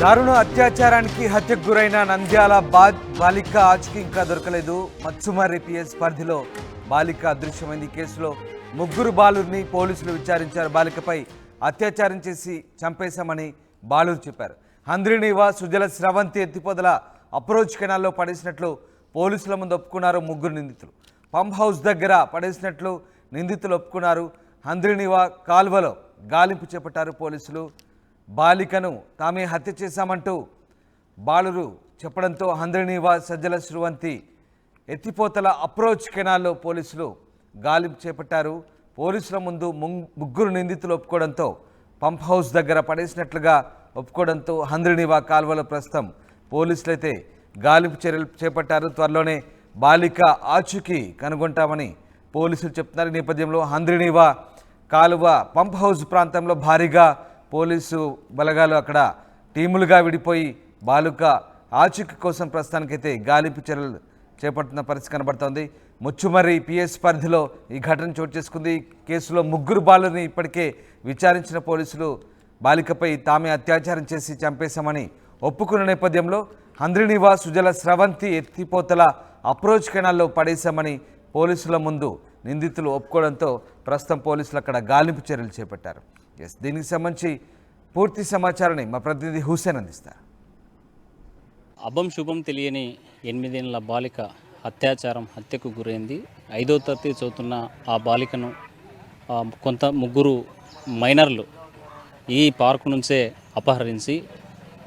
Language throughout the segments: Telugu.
దారుణ అత్యాచారానికి హత్యకు గురైన నంద్యాల బాలిక ఆచూకీ ఇంకా దొరకలేదు. మచ్చుమర్రి పిఎస్ పరిధిలో బాలిక అదృశ్యమైంది. కేసులో ముగ్గురు బాలుర్ని పోలీసులు విచారించారు. బాలికపై అత్యాచారం చేసి చంపేశామని బాలురు చెప్పారు. హంద్రినీవా సుజల స్రవంతి ఎత్తిపోదల అప్రోచ్ కెనాల్లో పడేసినట్లు పోలీసుల ముందు ఒప్పుకున్నారు ముగ్గురు నిందితులు. పంప్ హౌస్ దగ్గర పడేసినట్లు నిందితులు ఒప్పుకున్నారు. హంద్రినీవా కాల్వలో గాలింపు చేపట్టారు పోలీసులు. బాలికను తామే హత్య చేశామంటూ బాలురు చెప్పడంతో హంద్రినీవా సజ్జల శ్రువంతి ఎత్తిపోతల అప్రోచ్ కెనాల్లో పోలీసులు గాలింపు చేపట్టారు. పోలీసుల ముందు ముగ్గురు నిందితులు ఒప్పుకోవడంతో పంప్ హౌస్ దగ్గర పడేసినట్లుగా ఒప్పుకోవడంతో హంద్రినీవా కాల్వలో ప్రస్తుతం పోలీసులైతే గాలింపు చర్యలు చేపట్టారు. త్వరలోనే బాలిక ఆచూకీ కనుగొంటామని పోలీసులు చెప్తున్నారు. ఈ నేపథ్యంలో హంద్రినీవా కాలువ పంప్ హౌస్ ప్రాంతంలో భారీగా పోలీసు బలగాలు అక్కడ టీములుగా విడిపోయి బాలిక ఆచూకీ కోసం ప్రస్తుతానికైతే గాలింపు చర్యలు చేపడుతున్న పరిస్థితి కనబడుతోంది. ముచ్చుమర్రి పిఎస్ పరిధిలో ఈ ఘటన చోటు చేసుకుంది. కేసులో ముగ్గురు బాలుని ఇప్పటికే విచారించిన పోలీసులు బాలికపై తామే అత్యాచారం చేసి చంపేశామని ఒప్పుకున్న నేపథ్యంలో హంద్రినీవా సుజల స్రవంతి ఎత్తిపోతల అప్రోచ్ కెనాల్లో పడేశామని పోలీసుల ముందు నిందితులు ఒప్పుకోవడంతో ప్రస్తుతం పోలీసులు అక్కడ గాలింపు చర్యలు చేపట్టారు. దీనికి సంబంధించి పూర్తి సమాచారాన్ని మా ప్రతినిధి హుసేన్ అందిస్తారు. అభం శుభం తెలియని 8 ఏళ్ల బాలిక హత్యకు గురైంది. 5వ తరగతి చదువుతున్న ఆ బాలికను ముగ్గురు మైనర్లు ఈ పార్కు నుంచే అపహరించి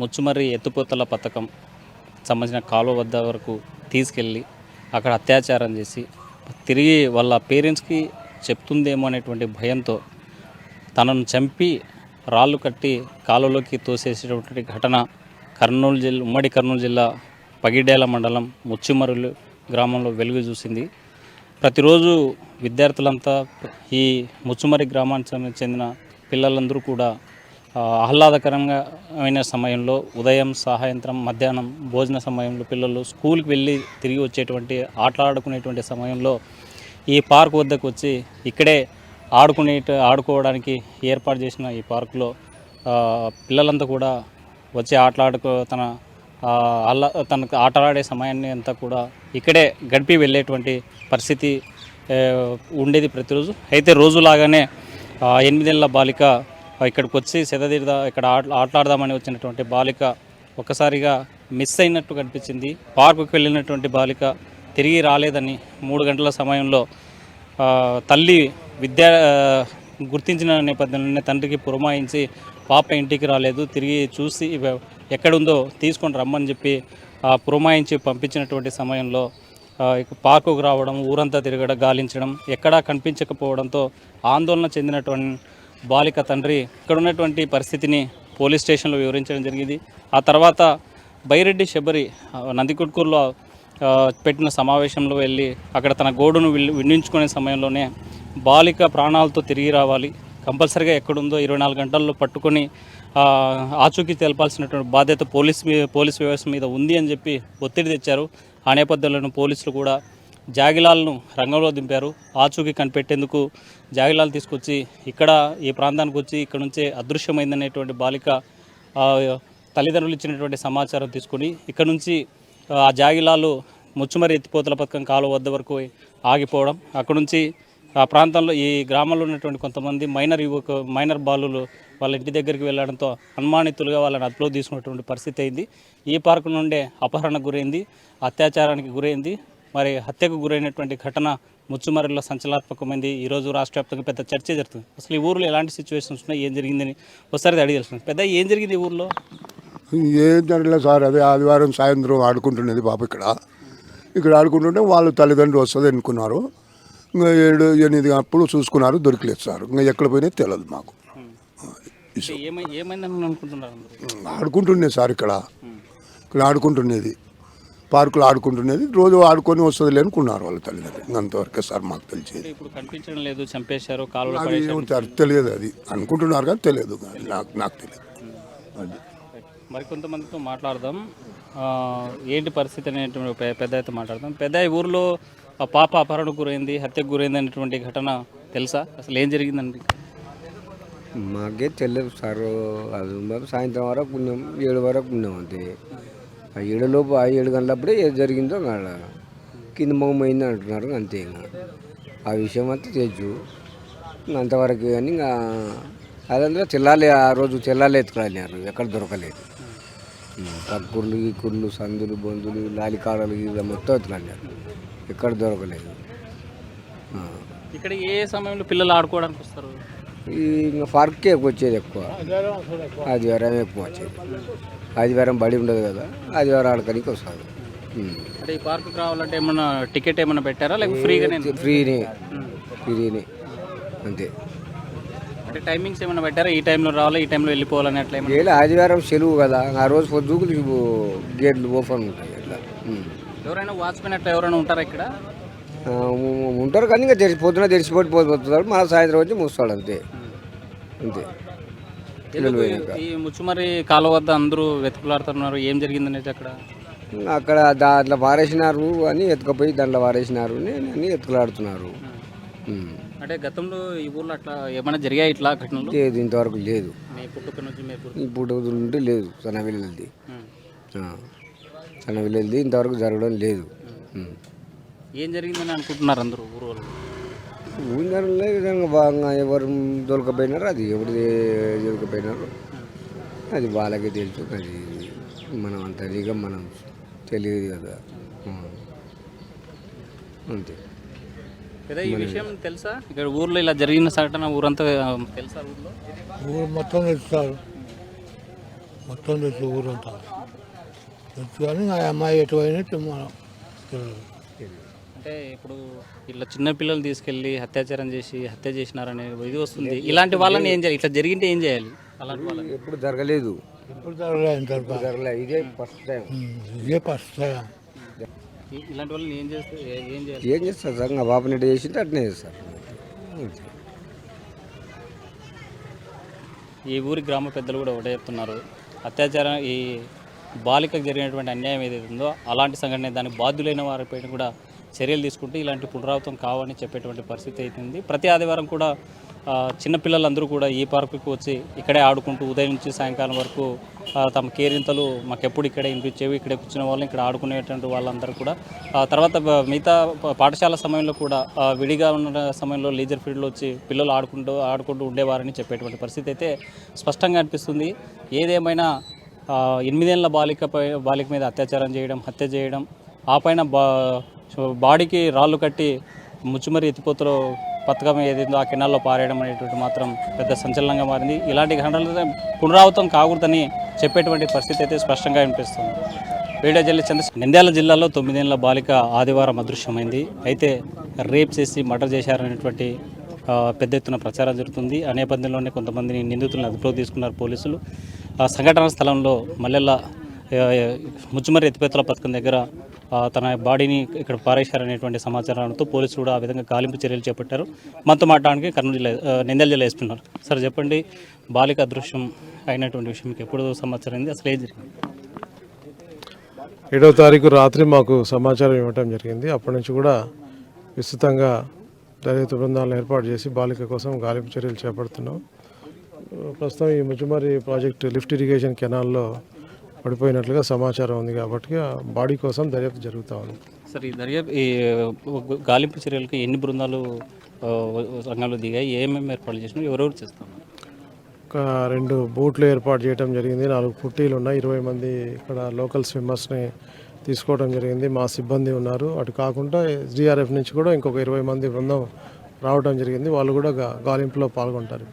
ముచ్చుమర్రి ఎత్తిపోతల పథకం సంబంధించిన కాలువ వద్ద వరకు తీసుకెళ్ళి అక్కడ అత్యాచారం చేసి తిరిగి వాళ్ళ పేరెంట్స్కి చెప్తుందేమో అనేటువంటి భయంతో తనను చంపి రాళ్ళు కట్టి కాలువలోకి తోసేసేటువంటి ఘటన ఉమ్మడి కర్నూలు జిల్లా పగిడేల మండలం ముచ్చుమర్రి గ్రామంలో వెలుగు చూసింది. ప్రతిరోజు విద్యార్థులంతా ఈ ముచ్చుమర్రి గ్రామానికి చెందిన పిల్లలందరూ కూడా ఆహ్లాదకరంగా అయిన సమయంలో ఉదయం సాయంత్రం మధ్యాహ్నం భోజన సమయంలో పిల్లలు స్కూల్కి వెళ్ళి తిరిగి వచ్చేటువంటి ఆటలాడుకునేటువంటి సమయంలో ఈ పార్క్ వద్దకు వచ్చి ఇక్కడే ఆడుకోవడానికి ఏర్పాటు చేసిన ఈ పార్కులో పిల్లలంతా కూడా వచ్చి తనకు ఆటలాడే సమయాన్ని అంతా కూడా ఇక్కడే గడిపి వెళ్ళేటువంటి పరిస్థితి ఉండేది ప్రతిరోజు. అయితే రోజులాగానే 8 ఏళ్ల బాలిక ఇక్కడికి వచ్చి ఇక్కడ ఆటలాడదామని వచ్చినటువంటి బాలిక ఒక్కసారిగా మిస్ అయినట్టు కనిపించింది. పార్కుకి వెళ్ళినటువంటి బాలిక తిరిగి రాలేదని 3 గంటల సమయంలో తల్లి గుర్తించిన నేపథ్యంలోనే తండ్రికి పురమాయించి పాప ఇంటికి రాలేదు, తిరిగి చూసి ఎక్కడుందో తీసుకొని రమ్మని చెప్పి పురమాయించి పంపించినటువంటి సమయంలో పార్కుకు రావడం, ఊరంతా తిరగడం, గాలించడం, ఎక్కడా కనిపించకపోవడంతో ఆందోళన చెందినటువంటి బాలిక తండ్రి ఇక్కడ ఉన్నటువంటి పరిస్థితిని పోలీస్ స్టేషన్లో వివరించడం జరిగింది. ఆ తర్వాత బైరెడ్డి శబరి నందికొట్కూరులో పెట్టిన సమావేశంలో వెళ్ళి అక్కడ తన గోడును వినించుకునే సమయంలోనే బాలిక ప్రాణాలతో తిరిగి రావాలి, కంపల్సరీగా ఎక్కడుందో 24 గంటల్లో పట్టుకొని ఆచూకీ తెలపాల్సినటువంటి బాధ్యత పోలీస్ వ్యవస్థ మీద ఉంది అని చెప్పి ఒత్తిడి తెచ్చారు. ఆ నేపథ్యంలో పోలీసులు కూడా జాగిలాలను రంగంలో దింపారు. ఆచూకీ కనిపెట్టేందుకు జాగిలాలు తీసుకొచ్చి ఈ ప్రాంతానికి వచ్చి ఇక్కడ నుంచే అదృశ్యమైందనేటువంటి బాలిక తల్లిదండ్రులు ఇచ్చినటువంటి సమాచారం తీసుకుని ఇక్కడ నుంచి ఆ జాగిలాలు ముచ్చుమర్రి ఎత్తిపోతల పథకం కాలువ వద్ద వరకు ఆగిపోవడం, అక్కడ నుంచి ఆ ప్రాంతంలో ఈ గ్రామంలో ఉన్నటువంటి కొంతమంది మైనర్ బాలులు వాళ్ళ ఇంటి దగ్గరికి వెళ్ళడంతో అనుమానితులుగా వాళ్ళని అదుపులో తీసుకున్నటువంటి పరిస్థితి అయింది. ఈ పార్కు నుండే అపహరణకు గురైంది, అత్యాచారానికి గురైంది. మరి హత్యకు గురైనటువంటి ఘటన ముచ్చుమర్రిలో సంచలనాత్మకమైంది. ఈరోజు రాష్ట్ర వ్యాప్తంగా పెద్ద చర్చ జరుగుతుంది. అసలు ఈ ఊరిలో ఎలాంటి సిచ్యువేషన్స్ ఉన్నాయి, ఏం జరిగిందని ఒకసారి అడిగి తెలుస్తుంది. పెద్ద ఏం జరిగింది ఈ ఊరిలో? ఏం జరగలేదు సార్. అదే ఆదివారం సాయంత్రం ఆడుకుంటున్నది పాప ఇక్కడ ఆడుకుంటుంటే వాళ్ళు తల్లిదండ్రులు వస్తుంది అనుకున్నారు. ఇంకా 7-8 అప్పుడు చూసుకున్నారు, దొరికలేదు సార్. ఇంకా ఎక్కడ పోయినా తెలియదు మాకు. ఆడుకుంటుండే సార్ ఇక్కడ ఆడుకుంటున్నది, పార్కులో ఆడుకుంటున్నది. రోజు ఆడుకొని వస్తుంది అనుకున్నారు వాళ్ళ తల్లిదండ్రులు. అంతవరకే సార్ మాకు తెలిసేది. ఇప్పుడు కనిపించడం లేదు, చంపేశారు, తెలియదు. అది అనుకుంటున్నారు కానీ తెలియదు, నాకు తెలియదు. అది మరికొంతమందితో మాట్లాడదాం. ఏంటి పరిస్థితి అనేటువంటి పెద్ద అయితే మాట్లాడదాం. పెద్ద ఈ ఊరిలో ఆ పాప అపహరణకు గురైంది, హత్యకు గురైంది అనేటువంటి ఘటన తెలుసా? అసలు ఏం జరిగిందండి? మాకే తెలియదు సార్. అది మరి సాయంత్రం వరకు ఉన్నాం, 7 వరకు ఉన్నాం అంతే. ఆ 7 ఆ 7 గంటలప్పుడే ఏది జరిగిందో అక్కడ కింద మొగమైంది అంటున్నారు అంతే. ఇంకా ఆ విషయం అంతా తెలుసు అంతవరకు. కానీ ఇంకా అదంతా తెల్లాలి, ఆ రోజు తెల్లాలి ఎత్తుకురాలినారు, ఎక్కడ దొరకలేదు. పక్కుర్లు ఈ కుర్లు సందులు బొందులు లాలికాడలు ఇలా మొత్తం ఎత్తుకురాలినారు, ఎక్కడ దొరకలేదు. ఇక్కడ ఏ సమయంలో పిల్లలు ఆడుకోవడానికి వస్తారు? ఈ ఇంకా పార్క్కే వచ్చేది ఎక్కువ, ఆదివారం ఎక్కువ వచ్చేది. ఆదివారం బడి ఉండదు కదా, ఆదివారం ఆడకానికి వస్తారు. అంటే ఈ పార్కుకి రావాలంటే ఏమన్నా టికెట్ ఏమన్నా పెట్టారా లేకపోతే ఫ్రీగానే? ఫ్రీనే అంతే. అంటే టైమింగ్స్ ఏమైనా పెట్టారా? ఈ టైంలో రావాలి, ఈ టైంలో వెళ్ళిపోవాలని అట్లా ఏమన్నా? ఏలా ఆదివారం సెలవు కదా, ఆ రోజు పొద్దుకు గేట్లు ఓపెన్ ఉంటాయి అట్లా. ఎవరైనా వాచ్మెన్ అట్లా ఎవరైనా ఉంటారా ఇక్కడ? ఉంటారు కానీ ఇంకా పొద్దున తెరిచిపోతాడు, మన సాయంత్రం వచ్చి మూస్తాడు అంతే. అంతే. పిల్లలు పోయినాక ఈ ముచ్చుమర్రి కాలువ వద్ద అందరూ వెతుకులాడుతున్నారు, ఏం జరిగిందనేది అక్కడ? అక్కడ దాంట్లో పారేసినారు అని ఎత్తుకపోయి దాంట్లో పారేసినారు అని ఎత్తుకులాడుతున్నారు. అంటే గతంలో ఈ ఊర్లో అట్లా ఏమైనా జరిగాయి ఇట్లా ఘటనలు? లేదు, ఇంతవరకు లేదు. పుట్టుక నుంచి మీరు ఇప్పుడు ఉంటే లేదు, తన వెళ్ళేది ఇంతవరకు జరగడం లేదు. ఏం జరిగిందని అనుకుంటున్నారు అందరూ ఊరు వాళ్ళు? ఊరిలో విధంగా బాగా ఎవరు దొరకపోయినారో, అది ఎవరు దొరకపోయినారో అది వాళ్ళకే తెలుసు. అది మనం అంతగా మనం తెలియదు కదా, అంతే. కదా ఈ విషయం తెలుసా? ఇక్కడ ఊర్లో ఇలా జరిగిన సంఘటన ఊరంతా తెలుసా? ఊర్లో ఊరు మొత్తం తెలుస్తారు, మొత్తం తెలుసు ఊరంతా తెలుసు. కానీ ఆ అమ్మాయి ఎటు అయినట్టు మనం తెలియదు. అంటే ఇప్పుడు ఇట్లా చిన్న పిల్లలు తీసుకెళ్ళి అత్యాచారం చేసి హత్య చేసినారనే ఇది వస్తుంది. ఇలాంటి వాళ్ళని ఏం చేయాలి? ఇట్లా జరిగింటే ఏం చేయాలి? అలాంటి వాళ్ళని ఎప్పుడు జరగలేదు, ఎప్పుడు జరగలేదు, ఇంతవరకు జరగలేదు. ఇదే ఫస్ట్ టైం. ఇదే ఫస్ట్ టైం. ఇలాంటి వాళ్ళని ఏం చేస్తే ఏం చేయాలి? ఏం చేస్తారు సార్? ఇంకా బాబు నెట్ చేసింటే అట్నే చేస్తారు. ఈ ఊరి గ్రామ పెద్దలు కూడా ఒకటే చెప్తున్నారు, అత్యాచారం ఈ బాలికకు జరిగినటువంటి అన్యాయం ఏదైతే ఉందో అలాంటి సంఘటన దానికి బాధ్యులైన వారిపైన కూడా చర్యలు తీసుకుంటే ఇలాంటి పునరావృతం కావని చెప్పేటువంటి పరిస్థితి అవుతుంది. ప్రతి ఆదివారం కూడా చిన్నపిల్లలందరూ కూడా ఈ పార్కుకి వచ్చి ఇక్కడే ఆడుకుంటూ ఉదయం నుంచి సాయంకాలం వరకు తమ కేరింతలు మాకెప్పుడు ఇక్కడే వినిపించేవి, ఇక్కడే కూర్చునే వాళ్ళు, ఇక్కడ ఆడుకునేటువంటి వాళ్ళందరూ కూడా తర్వాత మిగతా పాఠశాల సమయంలో కూడా విడిగా ఉన్న సమయంలో లీజర్ ఫీల్డ్లో వచ్చి పిల్లలు ఆడుకుంటూ ఉండేవారని చెప్పేటువంటి పరిస్థితి అయితే స్పష్టంగా అనిపిస్తుంది. ఏదేమైనా 8 ఏళ్ల బాలిక మీద అత్యాచారం చేయడం, హత్య చేయడం, ఆ పైన బాడీకి రాళ్ళు కట్టి ముచ్చుమరి ఎత్తిపోతలో పథకం ఏదైందో ఆ కెనాల్లో పారేయడం అనేటువంటి మాత్రం పెద్ద సంచలనంగా మారింది. ఇలాంటి ఘటనలు పునరావృతం కాకూడదని చెప్పేటువంటి పరిస్థితి అయితే స్పష్టంగా అనిపిస్తుంది. వీడియో జర్నలిస్ట్ నంద్యాల జిల్లాలో 9 ఏళ్ల బాలిక ఆదివారం అదృశ్యమైంది. అయితే రేప్ చేసి మర్డర్ చేశారనేటువంటి పెద్ద ఎత్తున ప్రచారం జరుగుతుంది. ఆ నేపథ్యంలోనే కొంతమందిని నిందితులను అదుపులోకి తీసుకున్నారు పోలీసులు. సంఘటనా స్థలంలో మల్లెల్ల ముచ్చుమర్రి ఎత్తిపోతల పథకం దగ్గర తన బాడీని ఇక్కడ పారేశారనేటువంటి సమాచారంతో పోలీసులు కూడా ఆ విధంగా గాలింపు చర్యలు చేపట్టారు. మనతో మాట్లాడడానికి నంద్యాల జిల్లా వేస్తున్నారు. సార్ చెప్పండి, బాలిక అదృశ్యం అయినటువంటి విషయం మీకు ఎప్పుడు సమాచారం అయింది, అసలు ఏం జరిగింది? 7వ తారీఖు రాత్రి మాకు సమాచారం ఇవ్వటం జరిగింది. అప్పటి నుంచి కూడా విస్తృతంగా దర్యాప్తు బృందాలను ఏర్పాటు చేసి బాలిక కోసం గాలింపు చర్యలు చేపడుతున్నాం. ప్రస్తుతం ఈ ముచ్చుమర్రి ప్రాజెక్టు లిఫ్ట్ ఇరిగేషన్ కెనాల్లో పడిపోయినట్లుగా సమాచారం ఉంది కాబట్టి బాడీ కోసం దర్యాప్తు జరుగుతూ ఉంది. సార్ ఈ గాలింపు చర్యలకు ఎన్ని బృందాలు రంగంలో దిగాయి, ఏమేమి ఏర్పాట్లు చేసినారు, ఎవరెవరు చేస్తాం? ఒక 2 బోట్లు ఏర్పాటు చేయడం జరిగింది, 4 పుట్టీలు ఉన్నాయి, 20 మంది ఇక్కడ లోకల్ స్విమ్మర్స్ని తీసుకోవడం జరిగింది, మా సిబ్బంది ఉన్నారు. అటు కాకుండా SDRF నుంచి కూడా ఇంకొక 20 మంది బృందం రావడం జరిగింది, వాళ్ళు కూడా గాలింపులో పాల్గొంటారు.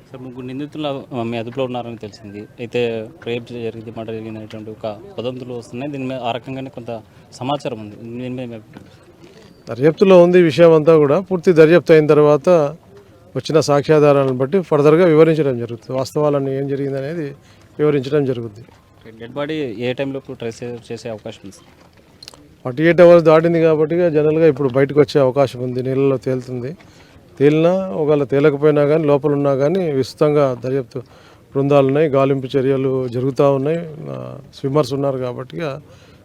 సార్ 3 నిందితులు మీ అదుపులో ఉన్నారని తెలిసింది. అయితే రేప్ జరిగింది, మర్డర్ జరిగినటువంటి ఒక వదంతులు వస్తున్నాయి. దీని మీద ఆ రకంగానే కొంత సమాచారం ఉంది. దీని మీద దర్యాప్తులో ఉంది విషయం అంతా కూడా. పూర్తి దర్యాప్తు అయిన తర్వాత వచ్చిన సాక్ష్యాధారాలను బట్టి ఫర్దర్గా వివరించడం జరుగుతుంది. వాస్తవాలన్నీ ఏం జరిగింది అనేది వివరించడం జరుగుతుంది. డెడ్ బాడీ ఏ టైంలో ట్రేస్ చేసే అవకాశం ఉంది? 48 hours దాటింది కాబట్టి జనరల్గా ఇప్పుడు బయటకు వచ్చే అవకాశం ఉంది, నీళ్ళలో తేలుతుంది. తేలినా ఒకవేళ తేలకపోయినా కానీ లోపల ఉన్నా కానీ విస్తృతంగా దర్యాప్తు బృందాలు ఉన్నాయి, గాలింపు చర్యలు జరుగుతూ ఉన్నాయి. స్విమ్మర్స్ ఉన్నారు కాబట్టి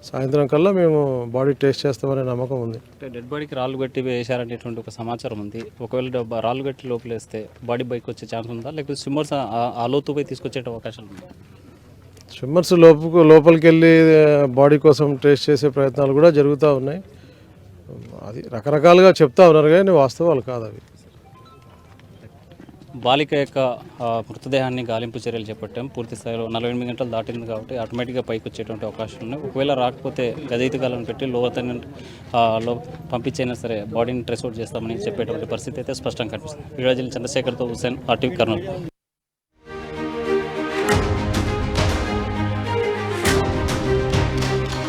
సాయంత్రం కల్లా మేము బాడీ టెస్ట్ చేస్తామనే నమ్మకం ఉంది. అంటే డెడ్ బాడీకి రాళ్ళు కట్టి వేశారనేటువంటి ఒక సమాచారం ఉంది. ఒకవేళ రాళ్ళు కట్టి లోపలేస్తే బాడీ బైక్ వచ్చే ఛాన్స్ ఉందా, లేకపోతే స్విమ్మర్స్ ఆ లోతుపై తీసుకొచ్చే అవకాశం ఉందా? స్విమ్మర్స్ లోపలికి వెళ్ళి బాడీ కోసం టెస్ట్ చేసే ప్రయత్నాలు కూడా జరుగుతూ ఉన్నాయి. అది రకరకాలుగా చెప్తా ఉన్నారు కానీ వాస్తవాలు కాదు అవి. బాలిక యొక్క మృతదేహాన్ని గాలింపు చర్యలు చేపట్టాం. పూర్తి స్థాయిలో 48 గంటలు దాటింది కాబట్టి ఆటోమేటిక్గా పైకి వచ్చేటువంటి అవకాశం ఉన్నాయి. ఒకవేళ రాకపోతే గజయితగాలను పెట్టి లో పంపించైనా సరే బాడీని ట్రెస్ అవుట్ చేస్తామని చెప్పేటువంటి పరిస్థితి అయితే స్పష్టంగా కనిపిస్తుంది. వీడియో చంద్రశేఖర్తో హుసేన్, RTV కర్నూలు.